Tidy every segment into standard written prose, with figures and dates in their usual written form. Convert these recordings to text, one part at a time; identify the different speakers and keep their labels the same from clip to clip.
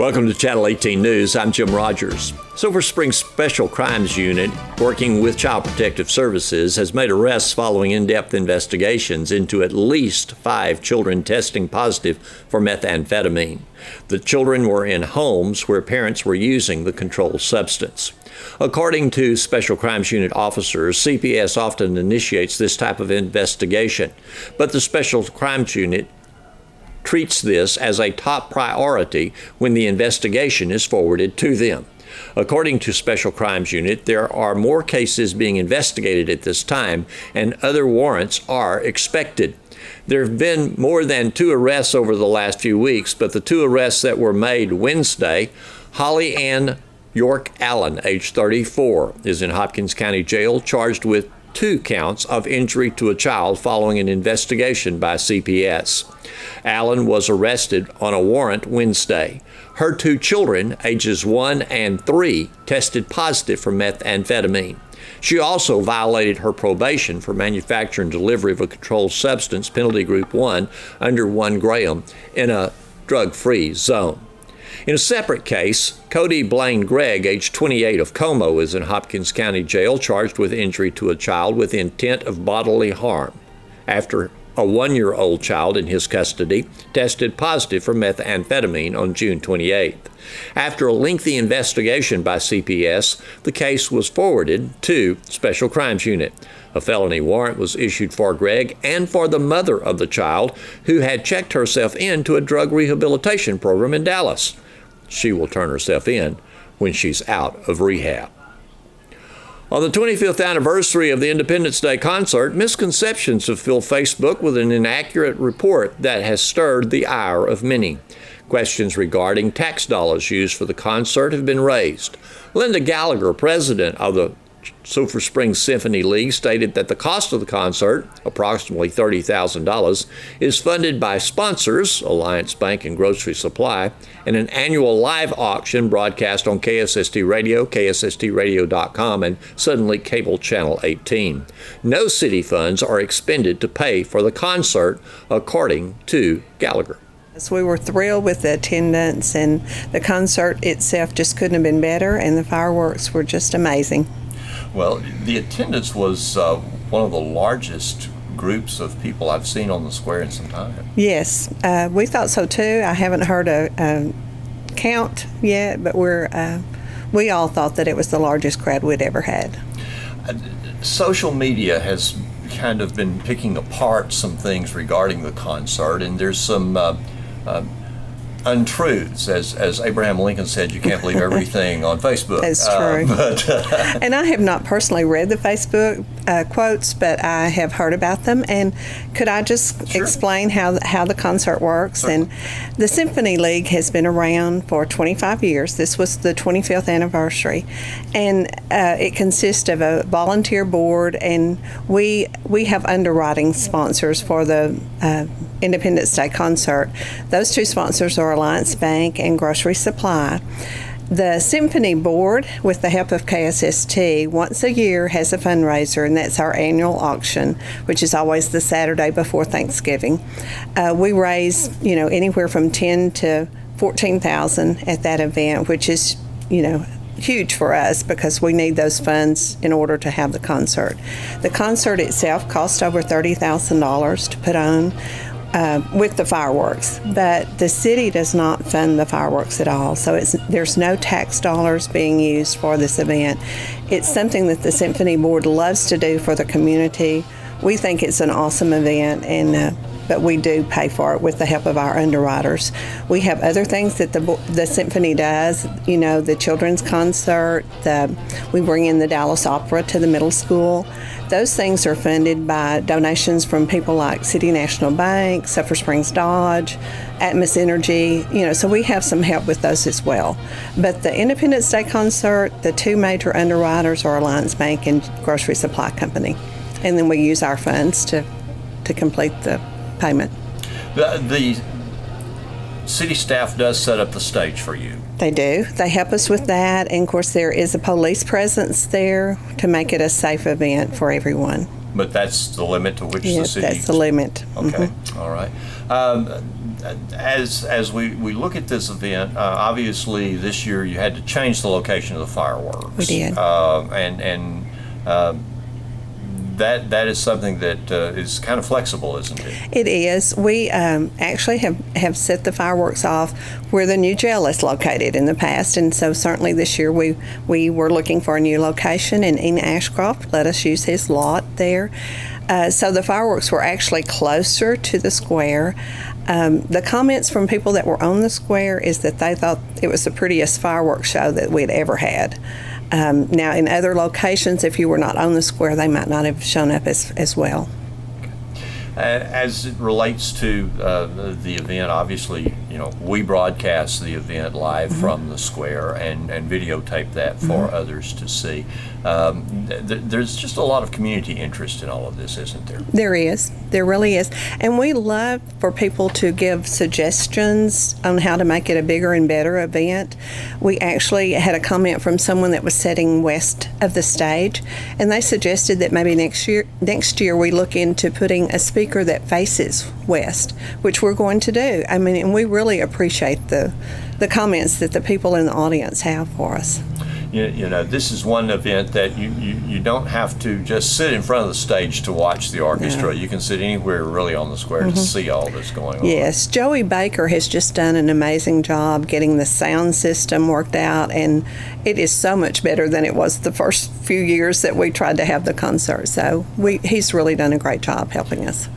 Speaker 1: Welcome to Channel 18 News. I'm Jim Rogers. Silver Spring Special Crimes Unit, working with Child Protective Services, has made arrests following in-depth investigations into at least 5 children testing positive for methamphetamine. The children were in homes where parents were using the controlled substance. According to Special Crimes Unit officers, CPS often initiates this type of investigation, but the Special Crimes Unit treats this as a top priority when the investigation is forwarded to them. According to Special Crimes Unit, there are more cases being investigated at this time, and other warrants are expected. There have been more than 2 arrests over the last few weeks, but the 2 arrests that were made Wednesday, Holly Ann York Allen, age 34, is in Hopkins County Jail, charged with 2 counts of injury to a child following an investigation by CPS. Allen was arrested on a warrant Wednesday. Her 2 children, ages 1 and 3, tested positive for methamphetamine. She also violated her probation for manufacture and delivery of a controlled substance, penalty group 1, under 1 gram, in a drug-free zone. In a separate case, Cody Blaine Gregg, age 28, of Como, is in Hopkins County Jail, charged with injury to a child with intent of bodily harm after a 1-year-old child in his custody tested positive for methamphetamine on June 28th. After a lengthy investigation by CPS, the case was forwarded to Special Crimes Unit. A felony warrant was issued for Gregg and for the mother of the child, who had checked herself into a drug rehabilitation program in Dallas. She will turn herself in when she's out of rehab. On the 25th anniversary of the Independence Day concert, misconceptions have filled Facebook with an inaccurate report that has stirred the ire of many. Questions regarding tax dollars used for the concert have been raised. Linda Gallagher, president of the Silver Spring Symphony League, stated that the cost of the concert, approximately $30,000, is funded by sponsors, Alliance Bank and Grocery Supply, and an annual live auction broadcast on KSST Radio, KSSTradio.com, and suddenly Cable Channel 18. No city funds are expended to pay for the concert, according to Gallagher.
Speaker 2: So we were thrilled with the attendance, and the concert itself just couldn't have been better, and the fireworks were just amazing.
Speaker 1: Well, the attendance was one of the largest groups of people I've seen on the square in some time.
Speaker 2: Yes, we thought so too. I haven't heard a count yet, but we all thought that it was the largest crowd we'd ever had.
Speaker 1: Social media has kind of been picking apart some things regarding the concert, and there's some untruths. As Abraham Lincoln said, you can't believe everything on Facebook.
Speaker 2: That's true. And I have not personally read the Facebook quotes, but I have heard about them. And could I just explain how the concert works? Sure. And the Symphony League has been around for 25 years. This was the 25th anniversary. And it consists of a volunteer board, and we have underwriting sponsors for the Independence Day concert. Those 2 sponsors are Alliance Bank and Grocery Supply. The Symphony Board, with the help of KSST, once a year has a fundraiser, and that's our annual auction, which is always the Saturday before Thanksgiving. We raise, anywhere from $10,000 to $14,000 at that event, which is, huge for us because we need those funds in order to have the concert. The concert itself cost over $30,000 to put on, with the fireworks, but the city does not fund the fireworks at all, so there's no tax dollars being used for this event. It's something that the Symphony Board loves to do for the community. We think it's an awesome event, but we do pay for it with the help of our underwriters. We have other things that the Symphony does, the children's concert, we bring in the Dallas Opera to the middle school. Those things are funded by donations from people like City National Bank, Sulphur Springs Dodge, Atmos Energy, so we have some help with those as well. But the Independence Day concert, the 2 major underwriters are Alliance Bank and Grocery Supply Company. And then we use our funds to complete the payment.
Speaker 1: The city staff does set up the stage for you.
Speaker 2: They do. They help us with that. And of course, there is a police presence there to make it a safe event for everyone.
Speaker 1: But that's the limit to which the
Speaker 2: Yes,
Speaker 1: city...
Speaker 2: that's the limit.
Speaker 1: Okay, all right. As we look at this event, obviously this year you had to change the location of the fireworks.
Speaker 2: We did.
Speaker 1: That is something that is kind of flexible, isn't it?
Speaker 2: It is. We actually have set the fireworks off where the new jail is located in the past, and so certainly this year we were looking for a new location, and Ian Ashcroft let us use his lot there. So the fireworks were actually closer to the square. The comments from people that were on the square is that they thought it was the prettiest fireworks show that we'd ever had. Now, in other locations, if you were not on the square, they might not have shown up as well.
Speaker 1: As it relates to the event, obviously, we broadcast the event live from the square and videotape that for others to see. There's just a lot of community interest in all of this, isn't there?
Speaker 2: There is. There really is. And we love for people to give suggestions on how to make it a bigger and better event. We actually had a comment from someone that was sitting west of the stage, and they suggested that maybe next year we look into putting a speaker that faces west, which we're going to do. I mean, and we really appreciate the comments that the people in the audience have for us.
Speaker 1: This is one event that you don't have to just sit in front of the stage to watch the orchestra. No. You can sit anywhere really on the square to see all that's going on.
Speaker 2: Yes, Joey Baker has just done an amazing job getting the sound system worked out, and it is so much better than it was the first few years that we tried to have the concert. So he's really done a great job helping us.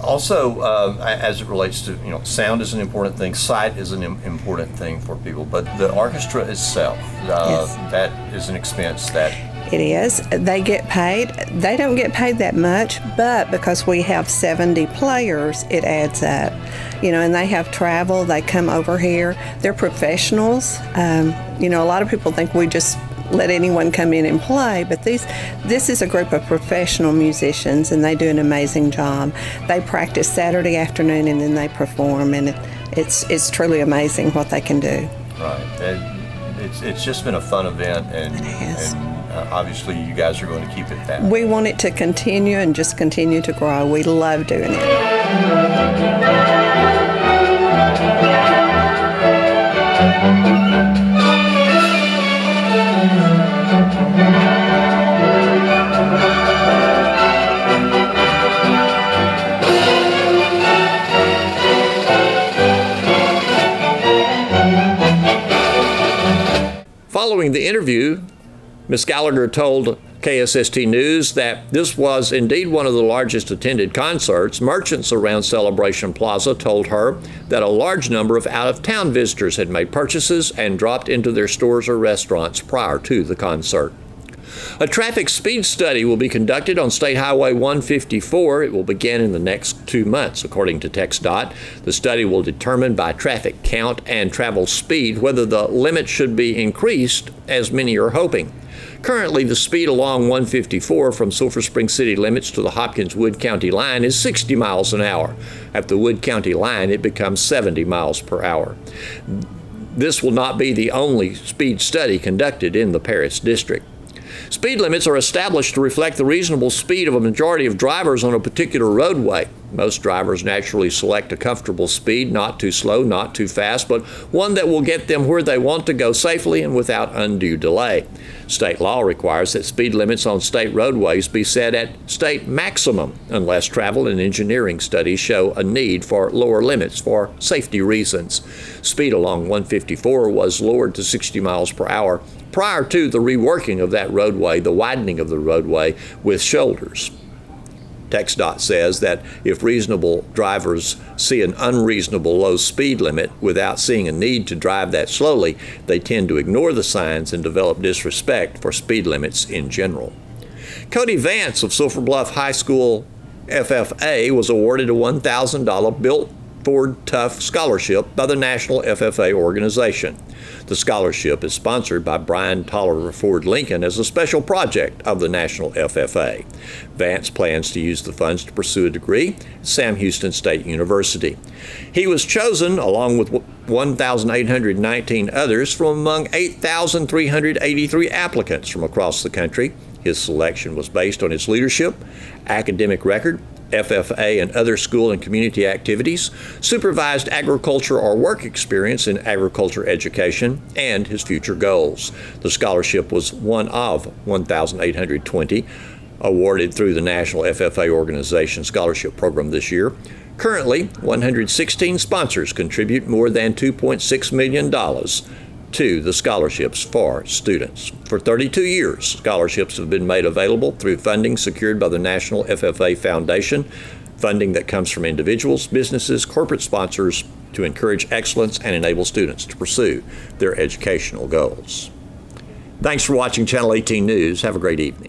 Speaker 1: Also, as it relates to, sound is an important thing, sight is an important thing for people, but the orchestra itself,
Speaker 2: yes.
Speaker 1: That is an expense that...
Speaker 2: It is. They get paid. They don't get paid that much, but because we have 70 players, it adds up. And they have travel. They come over here. They're professionals. A lot of people think we just let anyone come in and play, but this is a group of professional musicians, and they do an amazing job. They practice Saturday afternoon, and then they perform, and it's truly amazing what they can do.
Speaker 1: Right. It's just been a fun event, and obviously you guys are going to keep it that way.
Speaker 2: We want it to continue and just continue to grow. We love doing it.
Speaker 1: Following the interview, Ms. Gallagher told KSST News that this was indeed one of the largest attended concerts. Merchants around Celebration Plaza told her that a large number of out-of-town visitors had made purchases and dropped into their stores or restaurants prior to the concert. A traffic speed study will be conducted on State Highway 154. It will begin in the next 2 months, according to TxDOT. The study will determine by traffic count and travel speed whether the limit should be increased, as many are hoping. Currently, the speed along 154 from Sulphur Springs city limits to the Hopkins-Wood County line is 60 miles an hour. At the Wood County line, it becomes 70 miles per hour. This will not be the only speed study conducted in the Paris district. Speed limits are established to reflect the reasonable speed of a majority of drivers on a particular roadway. Most drivers naturally select a comfortable speed, not too slow, not too fast, but one that will get them where they want to go safely and without undue delay. State law requires that speed limits on state roadways be set at state maximum unless travel and engineering studies show a need for lower limits for safety reasons. Speed along 154 was lowered to 60 miles per hour prior to the reworking of that roadway, the widening of the roadway with shoulders. TxDOT says that if reasonable drivers see an unreasonable low speed limit without seeing a need to drive that slowly, they tend to ignore the signs and develop disrespect for speed limits in general. Cody Vance of Sulphur Bluff High School FFA was awarded a $1,000 Built Ford Tough Scholarship by the National FFA organization. The scholarship is sponsored by Brian Tolliver Ford Lincoln as a special project of the National FFA. Vance plans to use the funds to pursue a degree at Sam Houston State University. He was chosen, along with 1,819 others, from among 8,383 applicants from across the country. His selection was based on his leadership, academic record, FFA and other school and community activities, supervised agriculture or work experience in agriculture education, and his future goals. The scholarship was one of 1,820 awarded through the National FFA Organization Scholarship Program this year. Currently, 116 sponsors contribute more than $2.6 million to the scholarships for students. For 32 years, scholarships have been made available through funding secured by the National FFA Foundation, funding that comes from individuals, businesses, corporate sponsors to encourage excellence and enable students to pursue their educational goals. Thanks for watching Channel 18 News. Have a great evening.